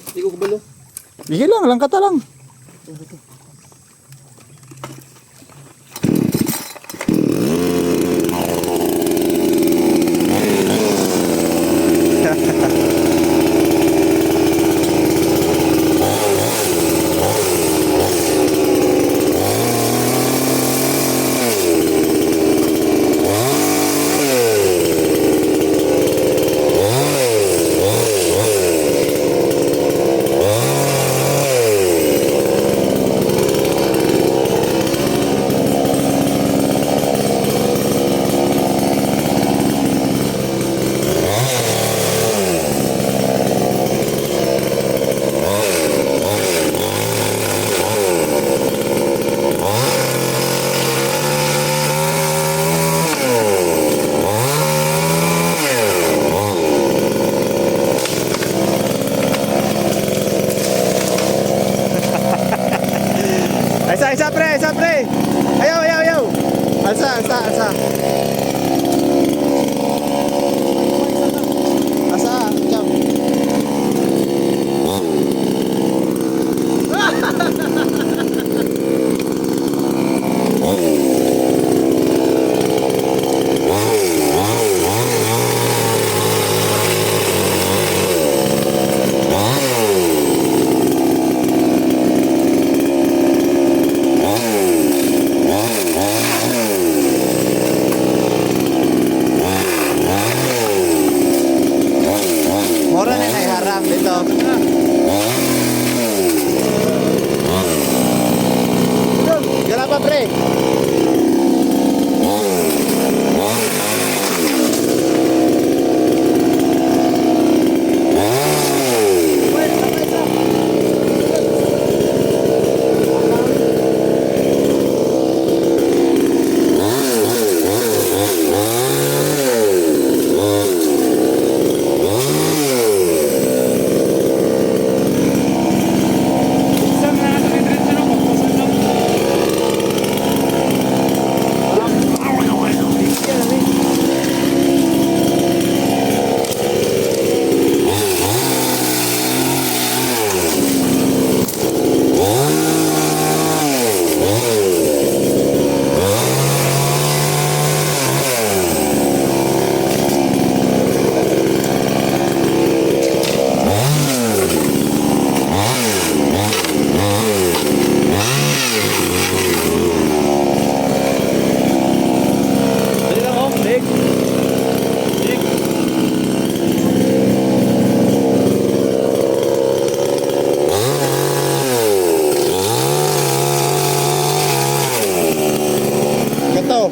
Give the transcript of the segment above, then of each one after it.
Hindi ko kabalo. Sige lang, langkata lang. Isa pre. Ayaw. Alsa. Asa, jam. Mora na kay harang dito. Gara pa pre. Gato.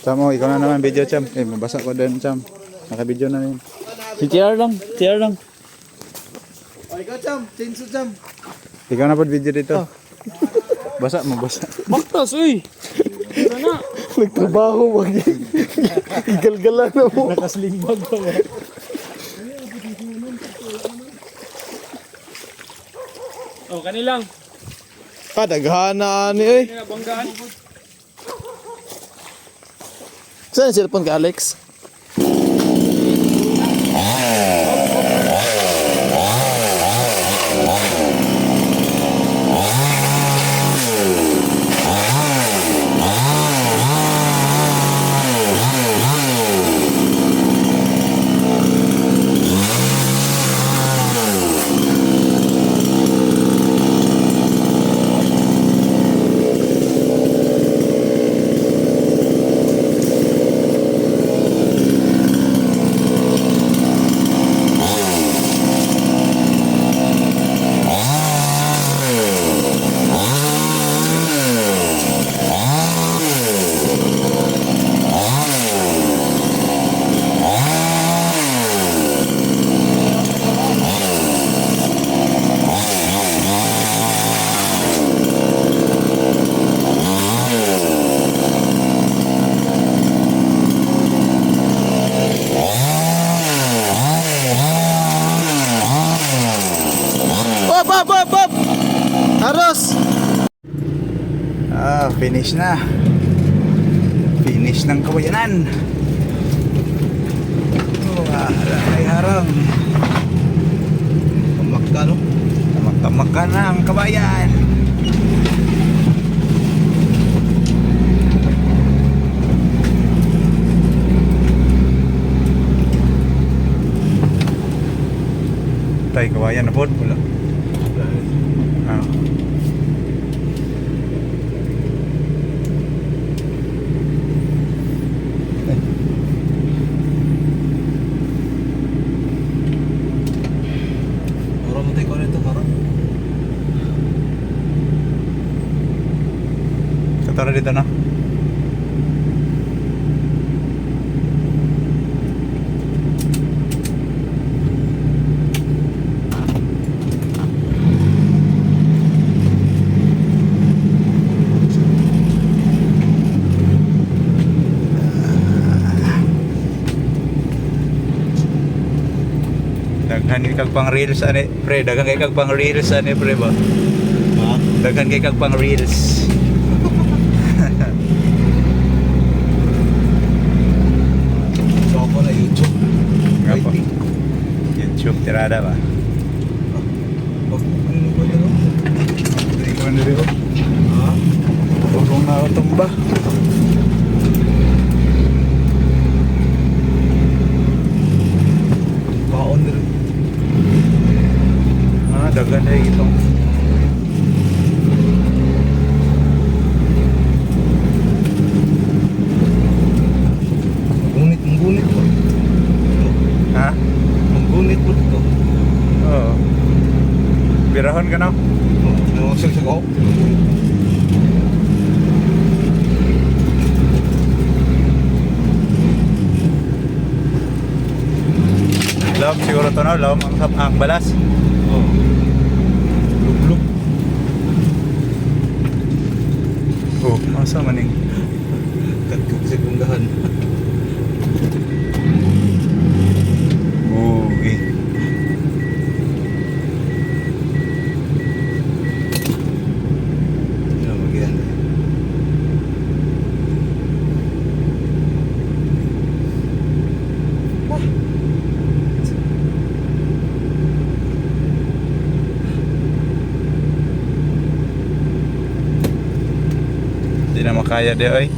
Cham, ikaw na naman video, Cham. Mabasa ko din, Cham. Naka-video na rin. TR lang. O, ikaw, Cham. Chinsu, Cham. Ikaw na po video dito. Basa. Baktas, uy. Sana. Nagtrabaho, wag igalgalan na mo. Nakaslimbag pa ba? Oh, kanilang. Daghanan ni eh. Banggaan. Saan yung cellphone ka, Alex? Finish na. Finish ng kawayanan. Ay harang. Pamakka, no? Tamak-tamak na ang kabayan. Tay, kawayan na po. Wala. Ah. Orang mo tayo ko nito, harap. Katara dito na. Daghan kay kag pang reels ani, pre. Daghan kay kag pang reels ani, pre ba? Ha? Daghan kay kag pang reels. So ako na YouTube. Nga po. Waiting. YouTube tirada ba? Oh, ano ba yun, no? Dili ko na dito. Ha? Tulong na ako tumba. Baon din. Ah, daghan ay itong Manggunit po. ha? Manggunit po ito. Oo. Birahon ka na. Ano siya ko? Lom siguro to no, lom ang balas. Oh. Lublog. Oh, asa maning Kagkag sa kunggahan. oh, eh. Ano magiyan? Di na makaya di oy.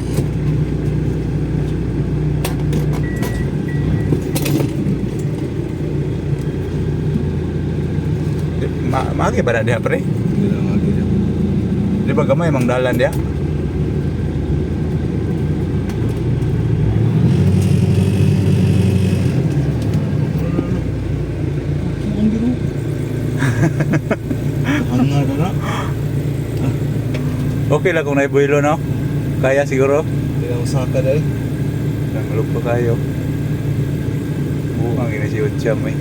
Magi ba na diha pre? Hindi na magiyan. Di ba gamay mang dalan diha? Ang biro. Ang nga na. Okay lang kung naibuhilo no? Kaya siguro? Hindi na masaka dahil. Nanglog pa kayo. Buang ini si Ucham eh.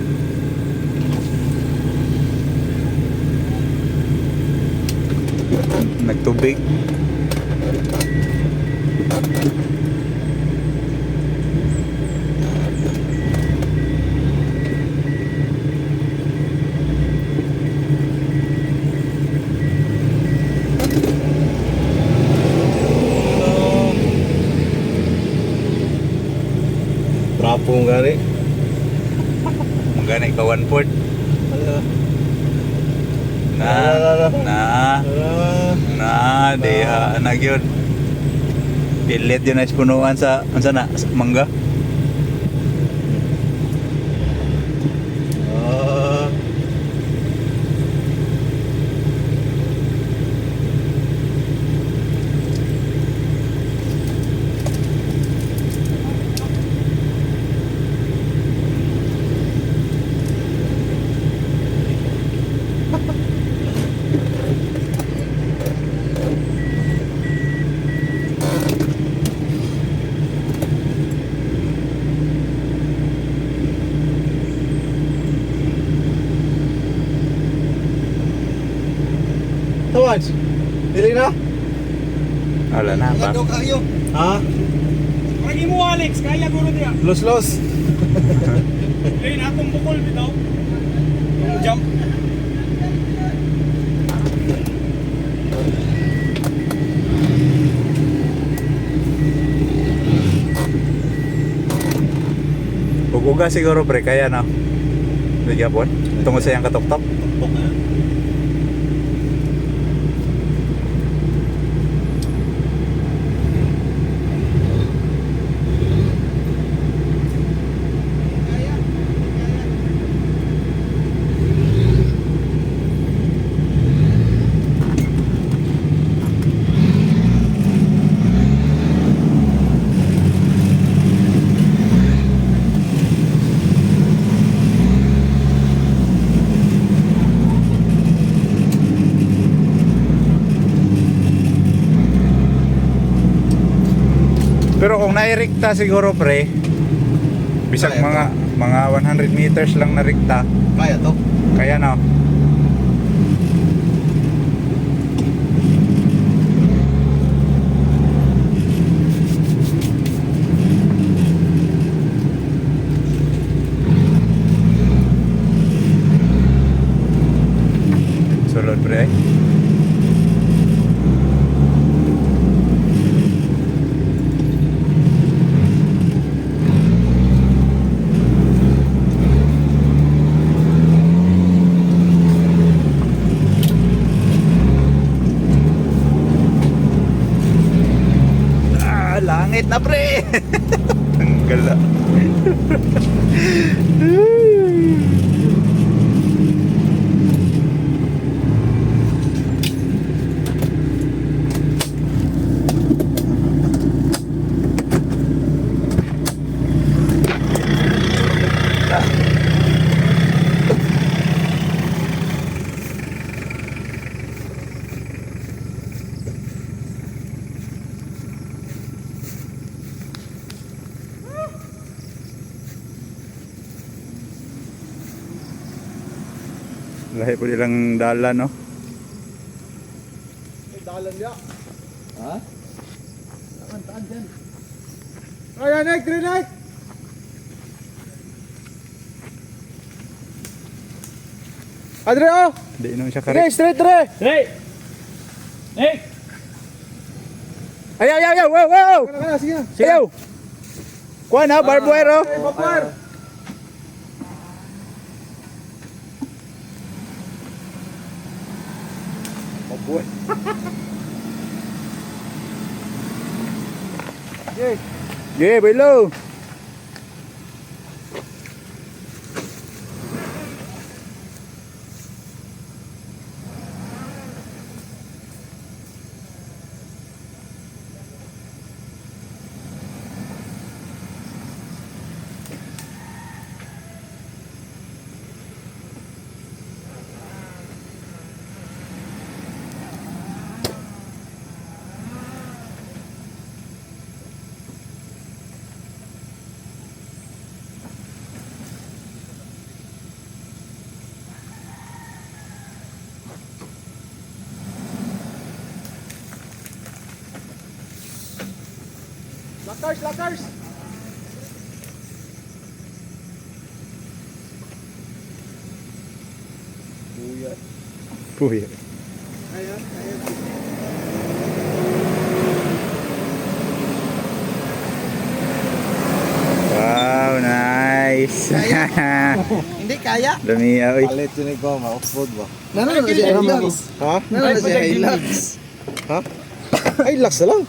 Nagtubig. Trapong gani. Mangganay ka 1/4. Na diha na gyud. Pilit yun na punuan sa unsa na sa mangga. Tawad. Dili na? Wala na pa. kayo. Ha? Pagi mo Alex, kaya guro diya. Los. Lain atong bukol bitaw. Yung jump. Uga siguro pre, kaya na. Bigyan po. Tungkol sa iyang katok-tok. Tukpok na yan. Pero kung nairikta siguro pre, bisag Kaya mga 100 meters lang narikta, Kaya to. kaya na. Sulod pre. Langit na pre. Ang gala. Lahi po nilang dala, no? Dalan niya. Ha? Taan dyan. Ayan, Nick, green light. Adre, oh. Hindi naman siya Straight, karik. straight, Dre. Straight. Nick. Ayaw, ayaw, ayaw, wow, wow. Sige na. Ayaw. Kuha na, barbed wire, oh. Bapar. Mabuhay. Okay. Yeah, below. Lakars, lakars. Puya. Ayan, ayan. Wow, nice. Hindi kaya. Dami, oy. Palit yun ikaw, ma-off-road ba? Nanon siya Hilux. Ha? Nanon siya Hilux. Ha? Ay, lakas na lang.